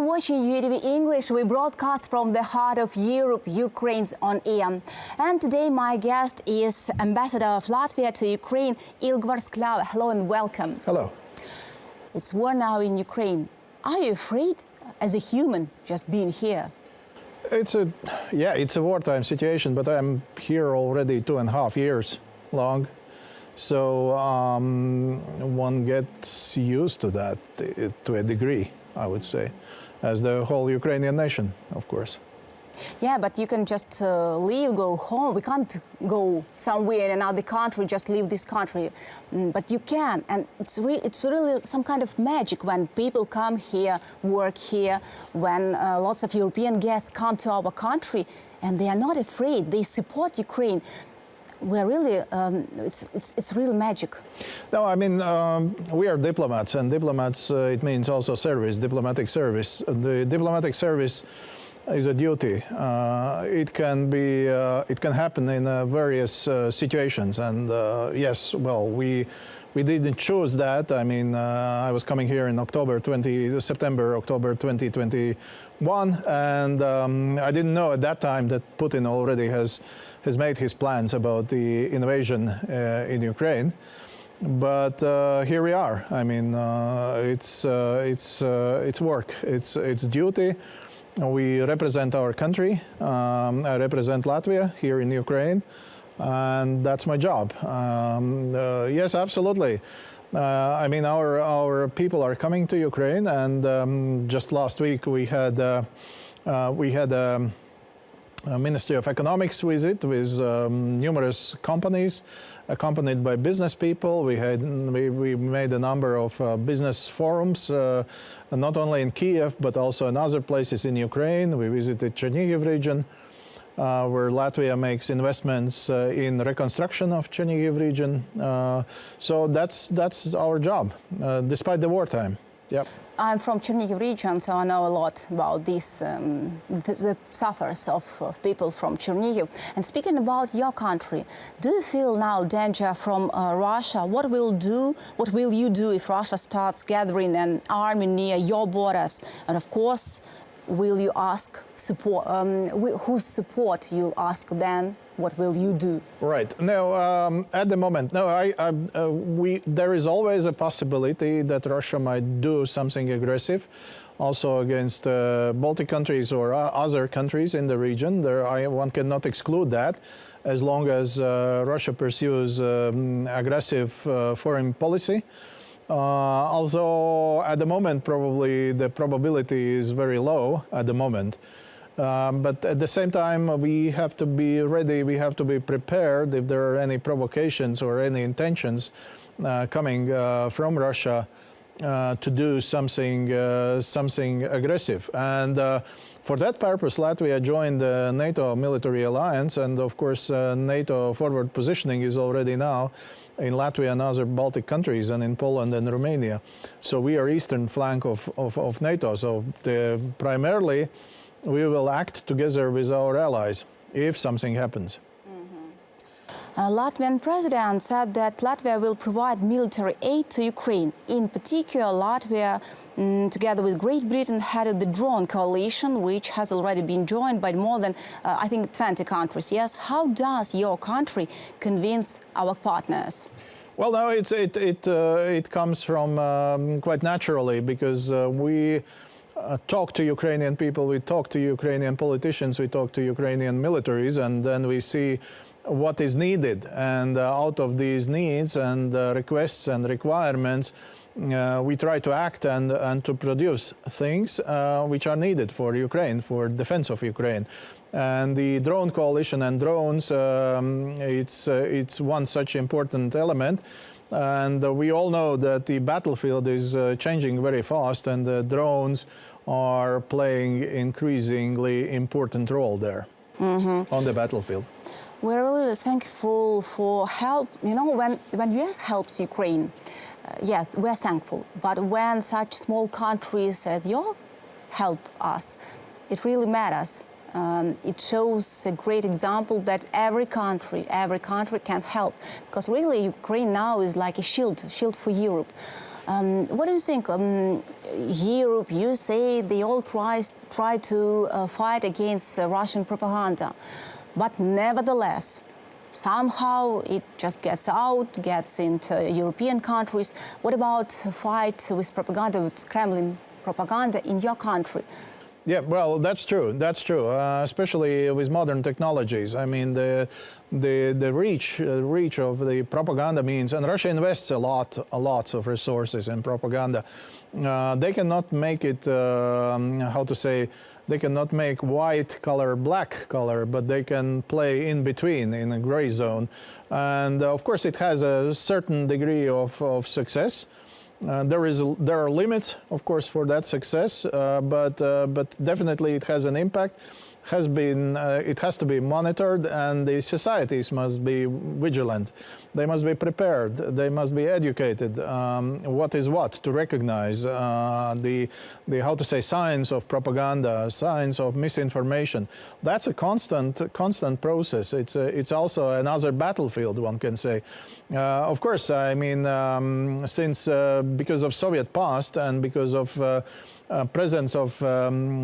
You're watching UATV English. We broadcast from the heart of Europe, Ukraine's on air. And today my guest is Ambassador of Latvia to Ukraine, Ilgvars Klava. Hello and welcome. Hello. It's war now in Ukraine. Are you afraid as a human just being here? It's a wartime situation, but I'm here already 2.5 years long. So one gets used to that to a degree, I would say, as the whole Ukrainian nation, of course. Yeah, but you can just leave, go home. We can't go somewhere in another country, just leave this country. But you can, and it's really some kind of magic when people come here, work here, when lots of European guests come to our country, and they are not afraid. They support Ukraine. We're really, it's real magic. No, I mean, we are diplomats, and diplomats, it means also service, diplomatic service. The diplomatic service is a duty. It can happen in various situations, and yes, well, we didn't choose that. I mean, I was coming here in September, October 2021, and I didn't know at that time that Putin already has made his plans about the invasion in Ukraine. But here we are. I mean, it's work. It's duty. We represent our country. I represent Latvia here in Ukraine, and that's my job. Yes, absolutely. I mean, our people are coming to Ukraine, and just last week we had a Ministry of Economics visit with numerous companies, accompanied by business people. We made a number of business forums, not only in Kiev, but also in other places in Ukraine. We visited Chernihiv region, where Latvia makes investments in reconstruction of Chernihiv region. So that's our job, despite the wartime. Yep. I'm from Chernihiv region, so I know a lot about this, the suffers of people from Chernihiv. And speaking about your country, do you feel now danger from Russia? What will you do if Russia starts gathering an army near your borders? And of course, will you ask support? Whose support you'll ask then? What will you do? Right. No, at the moment, no. There is always a possibility that Russia might do something aggressive, also against Baltic countries or other countries in the region. One cannot exclude that, as long as Russia pursues aggressive foreign policy. Although at the moment, probably the probability is very low at the moment. But at the same time, we have to be ready, we have to be prepared if there are any provocations or any intentions coming from Russia to do something aggressive. And for that purpose, Latvia joined the NATO military alliance, and of course NATO forward positioning is already now in Latvia and other Baltic countries, and in Poland and Romania. So we are eastern flank of NATO. So primarily, we will act together with our allies if something happens. Latvian president said that Latvia will provide military aid to Ukraine. In particular, Latvia, together with Great Britain, headed the drone coalition, which has already been joined by more than, I think, 20 countries. Yes, how does your country convince our partners? Well, no, it comes from quite naturally, because we talk to Ukrainian people, we talk to Ukrainian politicians, we talk to Ukrainian militaries, and then we see what is needed. And out of these needs and requests and requirements, we try to act and to produce things which are needed for Ukraine, for defense of Ukraine. And the drone coalition and drones, it's one such important element. And we all know that the battlefield is changing very fast, and the drones are playing increasingly important role there on the battlefield. We're really thankful for help. You know, when US helps Ukraine, yeah, we're thankful. But when such small countries said, "You help us," it really matters. It shows a great example that every country can help, because really Ukraine now is like a shield for Europe. What do you think? Europe, you say they all try to fight against Russian propaganda, but nevertheless, somehow it just gets out, gets into European countries. What about fight with propaganda, with Kremlin propaganda in your country? Yeah, well, that's true. That's true, especially with modern technologies. I mean, the reach of the propaganda means, and Russia invests a lot of resources in propaganda. They cannot make it, how to say, they cannot make white color, black color, but they can play in between, in a gray zone. And of course, it has a certain degree of success. There are limits, of course, for that success, but definitely it has an impact. It has to be monitored, and the societies must be vigilant. They must be prepared. They must be educated. What is what, to recognize the how to say, signs of propaganda, signs of misinformation. That's a constant process. It's also another battlefield, one can say. Of course, I mean, since because of Soviet past and because of presence of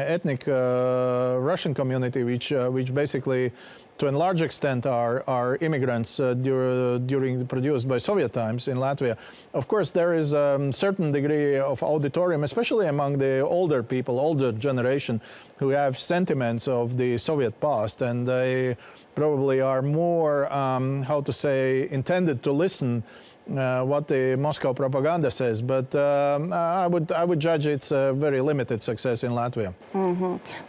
ethnic Russian community, which basically, to a large extent, are immigrants produced by Soviet times in Latvia. Of course, there is a certain degree of auditorium, especially among the older people, older generation, who have sentiments of the Soviet past, and they probably are more, how to say, intended to listen what the Moscow propaganda says, but I would judge it's a very limited success in Latvia.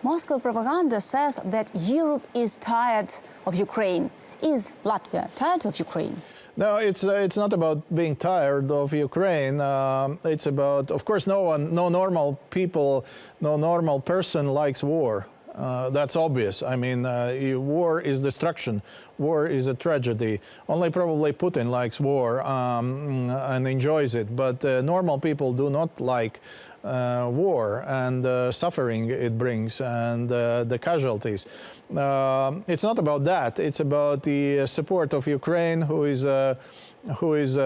Moscow propaganda says that Europe is tired of Ukraine. Is Latvia tired of Ukraine? No, it's not about being tired of Ukraine. It's about, of course, no normal person likes war. That's obvious. I mean, war is destruction. War is a tragedy. Only probably Putin likes war and enjoys it. But normal people do not like war and suffering it brings and the casualties. It's not about that. It's about the support of Ukraine, who is a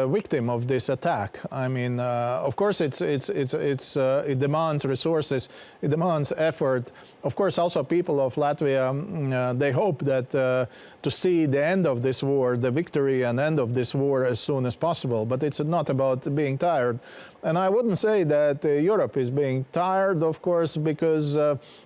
victim of this attack. I mean, of course, it demands resources, it demands effort. Of course, also people of Latvia, they hope that to see the end of this war, the victory and end of this war as soon as possible. But it's not about being tired. And I wouldn't say that Europe is being tired, of course, because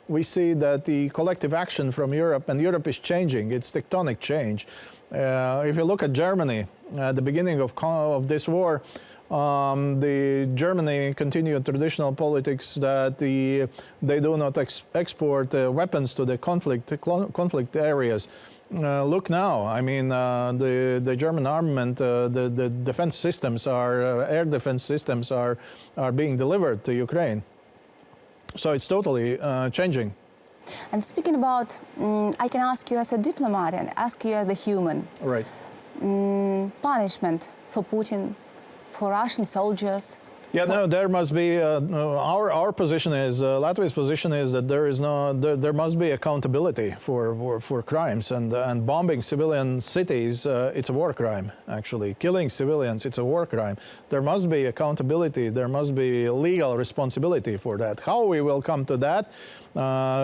we see that the collective action from Europe, and Europe is changing, it's tectonic change. If you look at Germany, at the beginning of this war, the Germany continued traditional politics that they do not export weapons to the conflict areas. Look now, I mean, the German armament, the defense systems air defense systems are being delivered to Ukraine. So it's totally changing. And speaking about, I can ask you as a diplomat and ask you as a human. Right. Punishment for Putin, for Russian soldiers. Yeah, no, there must be. Our position is, Latvia's position is that there must be accountability for crimes, and bombing civilian cities, it's a war crime. Actually, killing civilians, it's a war crime. There must be accountability. There must be legal responsibility for that. How we will come to that?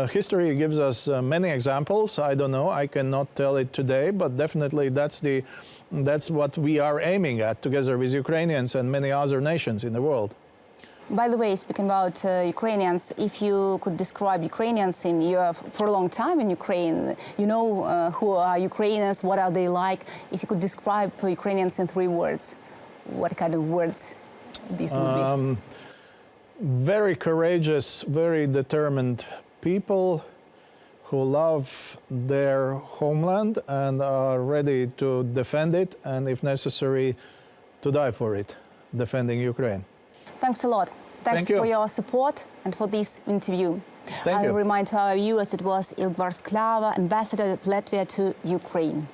History gives us many examples. I don't know. I cannot tell it today, but definitely that's what we are aiming at, together with Ukrainians and many other nations in the world. By the way, speaking about Ukrainians, if you could describe Ukrainians for a long time in Ukraine, you know who are Ukrainians, what are they like? If you could describe Ukrainians in 3 words, what kind of words these would be? Very courageous, very determined people who love their homeland and are ready to defend it, and if necessary, to die for it, defending Ukraine. Thanks a lot. Thanks for your support and for this interview. Thank you. I'll remind to our viewers it was Ilgvars Klava, ambassador of Latvia to Ukraine.